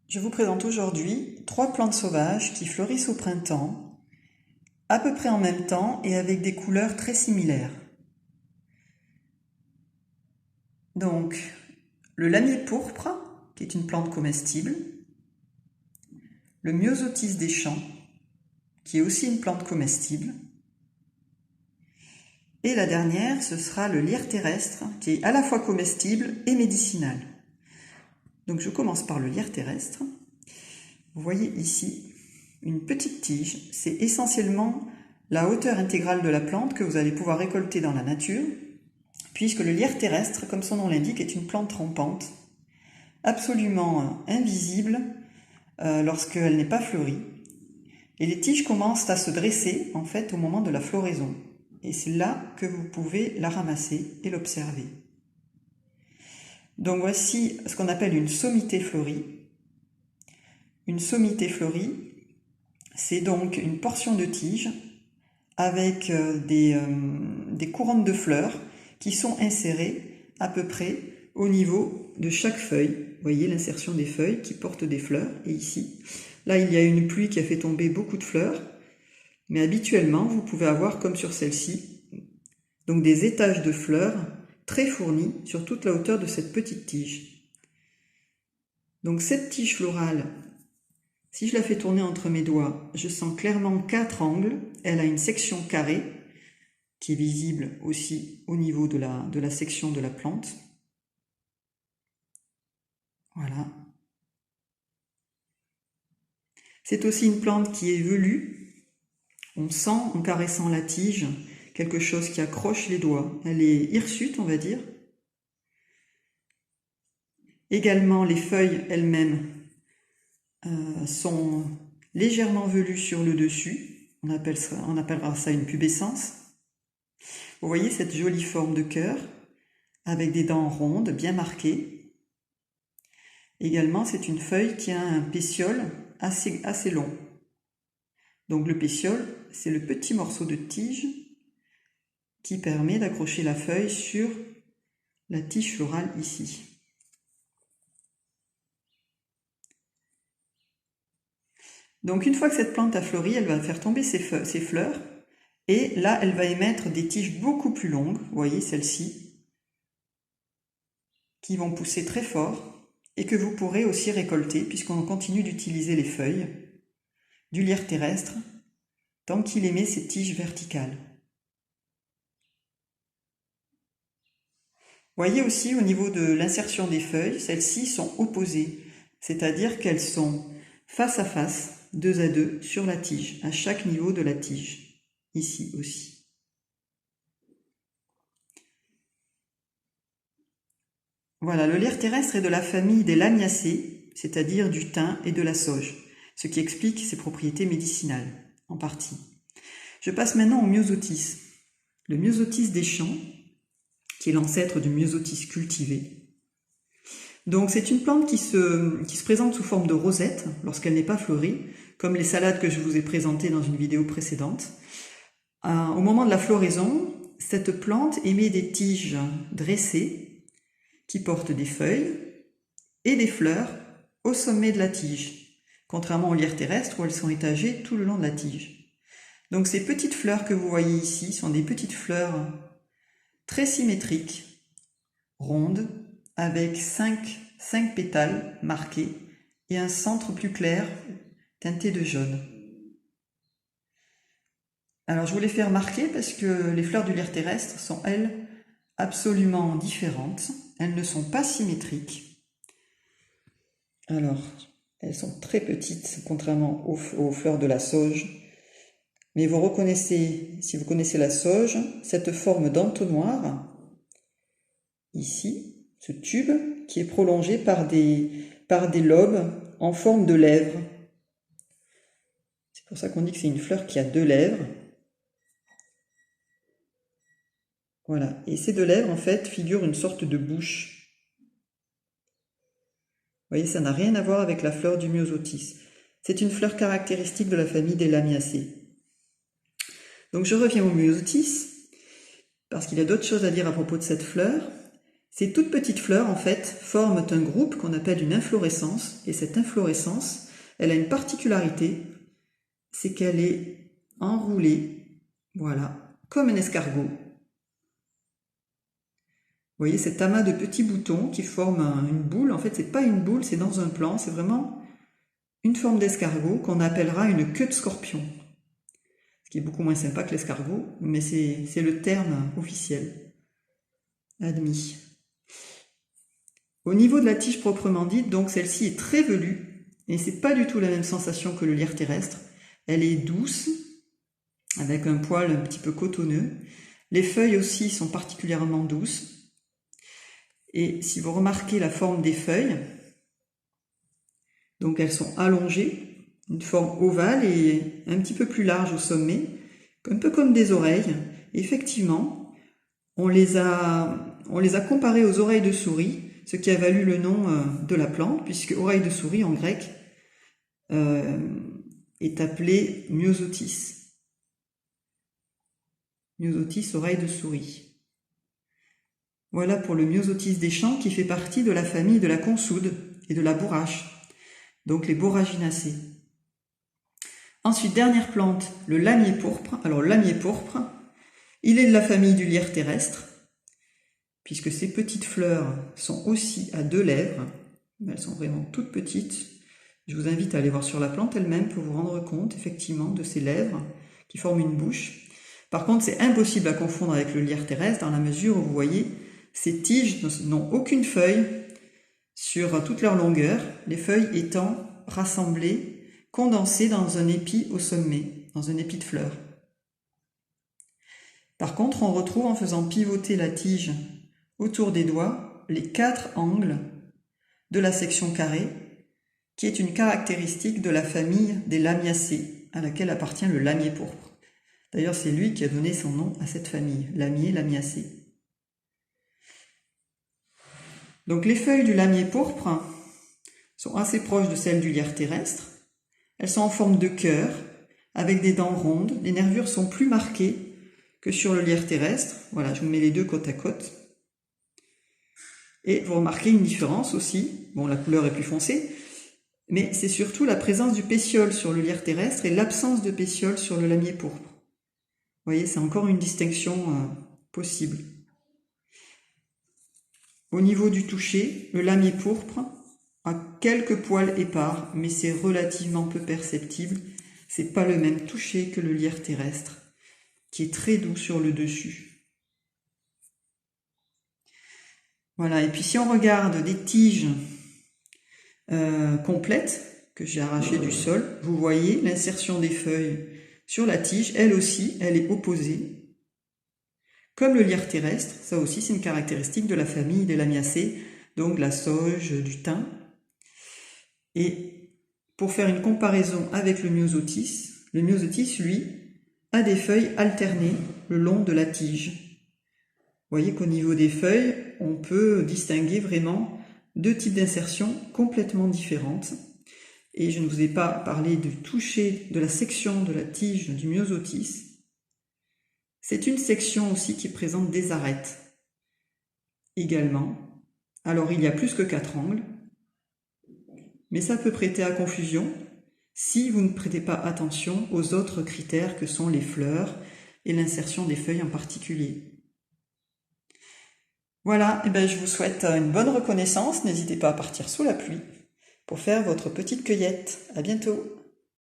Je vous présente aujourd'hui 3 plantes sauvages qui fleurissent au printemps, à peu près en même temps et avec des couleurs très similaires. Donc, le lamier pourpre, qui est une plante comestible, le myosotis des champs, qui est aussi une plante comestible, et la dernière, ce sera le lierre terrestre, qui est à la fois comestible et médicinal. Donc je commence par le lierre terrestre. Vous voyez ici une petite tige, c'est essentiellement la hauteur intégrale de la plante que vous allez pouvoir récolter dans la nature, puisque le lierre terrestre, comme son nom l'indique, est une plante rampante, absolument invisible lorsqu'elle n'est pas fleurie. Et les tiges commencent à se dresser en fait au moment de la floraison. Et c'est là que vous pouvez la ramasser et l'observer. Donc voici ce qu'on appelle une sommité fleurie. Une sommité fleurie, c'est donc une portion de tige avec des couronnes de fleurs qui sont insérées à peu près au niveau de chaque feuille. Vous voyez l'insertion des feuilles qui portent des fleurs. Et ici, là il y a une pluie qui a fait tomber beaucoup de fleurs. Mais habituellement, vous pouvez avoir, comme sur celle-ci, donc des étages de fleurs très fournis sur toute la hauteur de cette petite tige. Donc cette tige florale, si je la fais tourner entre mes doigts, je sens clairement 4 angles. Elle a une section carrée qui est visible aussi au niveau de la section de la plante. Voilà. C'est aussi une plante qui est velue. On sent en caressant la tige quelque chose qui accroche les doigts. Elle est hirsute, on va dire. Également, les feuilles elles-mêmes sont légèrement velues sur le dessus. On appellera ça une pubescence. Vous voyez cette jolie forme de cœur avec des dents rondes bien marquées. Également, c'est une feuille qui a un pétiole assez long. Donc le pétiole, c'est le petit morceau de tige qui permet d'accrocher la feuille sur la tige florale ici. Donc une fois que cette plante a fleuri, elle va faire tomber ses fleurs et là elle va émettre des tiges beaucoup plus longues, vous voyez celle-ci, qui vont pousser très fort et que vous pourrez aussi récolter puisqu'on continue d'utiliser les feuilles du lierre terrestre tant qu'il émet ces tiges verticales. Voyez aussi au niveau de l'insertion des feuilles, celles-ci sont opposées, c'est-à-dire qu'elles sont face à face, 2 à 2, sur la tige, à chaque niveau de la tige, ici aussi. Voilà, le lierre terrestre est de la famille des Lamiacées, c'est-à-dire du thym et de la sauge, ce qui explique ses propriétés médicinales, en partie. Je passe maintenant au myosotis. Le myosotis des champs, qui est l'ancêtre du myosotis cultivé. Donc c'est une plante qui se présente sous forme de rosette lorsqu'elle n'est pas fleurie, comme les salades que je vous ai présentées dans une vidéo précédente. Au moment de la floraison, cette plante émet des tiges dressées qui portent des feuilles et des fleurs au sommet de la tige, contrairement aux lierres terrestres où elles sont étagées tout le long de la tige. Donc ces petites fleurs que vous voyez ici sont des petites fleurs très symétriques, rondes, avec 5 pétales marqués et un centre plus clair teinté de jaune. Alors je vous les fais remarquer parce que les fleurs du lierre terrestre sont, elles, absolument différentes. Elles ne sont pas symétriques. Alors, elles sont très petites, contrairement aux fleurs de la sauge. Mais vous reconnaissez, si vous connaissez la sauge, cette forme d'entonnoir, ici, ce tube, qui est prolongé par des lobes en forme de lèvres. C'est pour ça qu'on dit que c'est une fleur qui a 2 lèvres. Voilà, et ces 2 lèvres, en fait, figurent une sorte de bouche. Vous voyez, ça n'a rien à voir avec la fleur du myosotis. C'est une fleur caractéristique de la famille des Lamiacées. Donc je reviens au myosotis, parce qu'il y a d'autres choses à dire à propos de cette fleur. Ces toutes petites fleurs, en fait, forment un groupe qu'on appelle une inflorescence. Et cette inflorescence, elle a une particularité, c'est qu'elle est enroulée, voilà, comme un escargot. Vous voyez cet amas de petits boutons qui forment une boule. En fait, c'est pas une boule, c'est dans un plan. C'est vraiment une forme d'escargot qu'on appellera une queue de scorpion. Ce qui est beaucoup moins sympa que l'escargot, mais c'est le terme officiel, admis. Au niveau de la tige proprement dite, donc celle-ci est très velue, et c'est pas du tout la même sensation que le lierre terrestre. Elle est douce, avec un poil un petit peu cotonneux. Les feuilles aussi sont particulièrement douces. Et si vous remarquez la forme des feuilles, donc elles sont allongées, une forme ovale et un petit peu plus large au sommet, un peu comme des oreilles. Et effectivement, on les a comparées aux oreilles de souris, ce qui a valu le nom de la plante, puisque oreille de souris en grec est appelée myosotis. Myosotis, oreille de souris. Voilà pour le myosotis des champs qui fait partie de la famille de la consoude et de la bourrache, donc les borraginacées. Ensuite, dernière plante, le lamier pourpre. Alors, le lamier pourpre, il est de la famille du lierre terrestre, puisque ces petites fleurs sont aussi à 2 lèvres. Elles sont vraiment toutes petites. Je vous invite à aller voir sur la plante elle-même pour vous rendre compte, effectivement, de ces lèvres qui forment une bouche. Par contre, c'est impossible à confondre avec le lierre terrestre dans la mesure où vous voyez, ces tiges n'ont aucune feuille sur toute leur longueur, les feuilles étant rassemblées, condensées dans un épi au sommet, dans un épi de fleurs. Par contre, on retrouve en faisant pivoter la tige autour des doigts les 4 angles de la section carrée, qui est une caractéristique de la famille des lamiacées, à laquelle appartient le lamier pourpre. D'ailleurs, c'est lui qui a donné son nom à cette famille, lamier, lamiacée. Donc les feuilles du lamier pourpre sont assez proches de celles du lierre terrestre. Elles sont en forme de cœur, avec des dents rondes. Les nervures sont plus marquées que sur le lierre terrestre. Voilà, je vous mets les deux côte à côte. Et vous remarquez une différence aussi. Bon, la couleur est plus foncée, mais c'est surtout la présence du pétiole sur le lierre terrestre et l'absence de pétiole sur le lamier pourpre. Vous voyez, c'est encore une distinction possible. Au niveau du toucher, le lamier pourpre a quelques poils épars, mais c'est relativement peu perceptible. C'est pas le même toucher que le lierre terrestre, qui est très doux sur le dessus. Voilà, et puis si on regarde des tiges complètes que j'ai arrachées du sol, vous voyez l'insertion des feuilles sur la tige, elle aussi, elle est opposée. Comme le lierre terrestre, ça aussi c'est une caractéristique de la famille des lamiacées, donc de la sauge, du thym. Et pour faire une comparaison avec le myosotis, lui, a des feuilles alternées le long de la tige. Vous voyez qu'au niveau des feuilles, on peut distinguer vraiment 2 types d'insertions complètement différentes. Et je ne vous ai pas parlé du toucher de la section de la tige du myosotis. C'est une section aussi qui présente des arêtes également. Alors il y a plus que 4 angles, mais ça peut prêter à confusion si vous ne prêtez pas attention aux autres critères que sont les fleurs et l'insertion des feuilles en particulier. Voilà, et je vous souhaite une bonne reconnaissance. N'hésitez pas à partir sous la pluie pour faire votre petite cueillette. À bientôt.